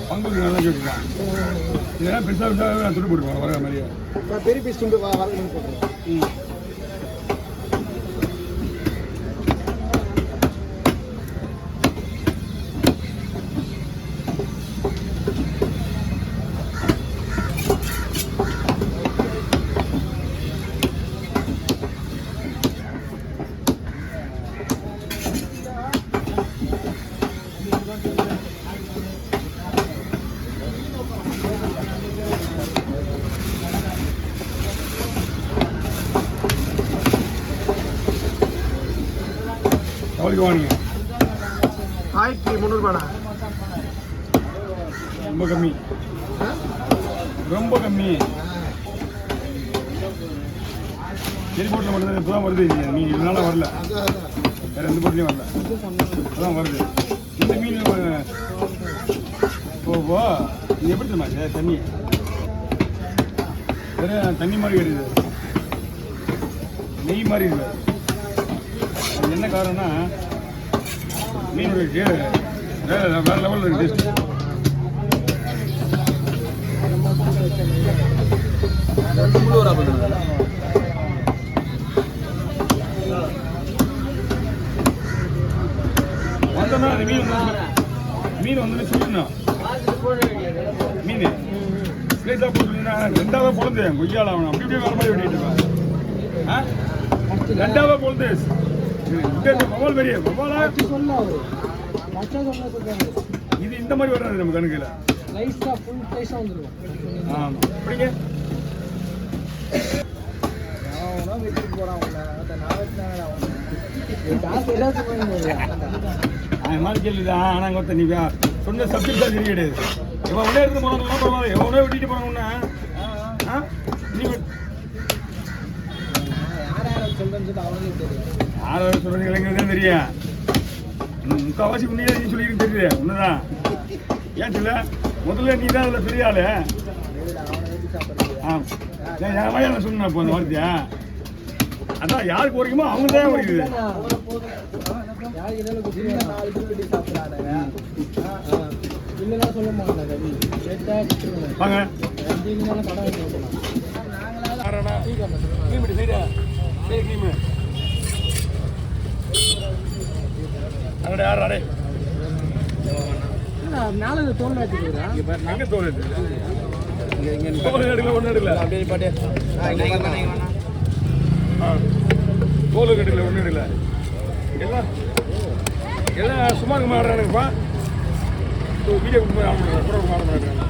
பங்குக்கு நல்லா கேட்டுருக்கான். இதெல்லாம் பெருசாக நான் துண்டு போட்டுருவாங்க வர மாதிரியே பெரிய பீஸ் துண்டு வரணும்னு போட்டுருவேன். அவளுக்கு வாங்க 1300 ரொம்ப கம்மி, ரொம்ப கம்மி. எரிபோட்டில் மட்டும் இப்போ தான் வருது. மீன் இதனால வரல, வேறு எந்த போட்லையும் வரல, இப்போதான் வருது இந்த மீன். போவோ இது எப்படி தெரியுமா தண்ணி வேறு தண்ணி மாதிரி கிடையாது, நெய் மாதிரி இருக்குது. அது என்ன காரணம்னா மீனுடைய வேறு லெவலில் இருக்குது டேஸ்ட். வந்தோம்னா அது மீன் வந்து சொல்லணும். மீன் ஸ்லேட்டாக போட்டுருந்தீங்கன்னா ரெண்டாவது பொழுது கொய்யால அவன் அப்படி இப்படியே வர மாதிரி வெட்டிட்டு இருப்பான். ரெண்டாவது பொழுது பவால் பெரிய பவாலா இது இந்த மாதிரி வராது நம்ம கணக்குல. ஆமாம் அப்படிங்க மாதிரி கேள்விதான். ஆனால் ஒருத்த நீ சொன்ன சப்ஜெக்ட் தான் கிடையாது. இவன் உள்ளே இருந்து போனாங்கன்னா பரவாயில்ல, எவன் உடனே வெட்டிட்டு போனாங்கன்னா நீ யாரும் சொல்றது இளைஞர்கள் தெரியும். முக்கால்வாசி உண்மையாக நீ சொல்லிக்கிட்டு தெரியுது ஒண்ணுதான். ஏன் சொல்ல முதல்ல நீ தான் அதில் பெரிய ஆளு. என் வயலில் சொன்ன இப்போ அந்த வார்த்தையா அதான் யாருக்கு குறைக்குமோ அவங்க தான் குறைக்குது. வாங்க மேல தோல் எங்க தோல் எடுக்கல ஒன்றும் எடுக்கல அப்படியே பாட்டு தோல் எடுக்கல ஒன்றும் எடுக்கல எல்லாம் எல்லாம் சும்மா இருக்க மாட்டேறானுங்கப்பா. வீடியோ கொடுத்து மாற மாட்டேறாங்க.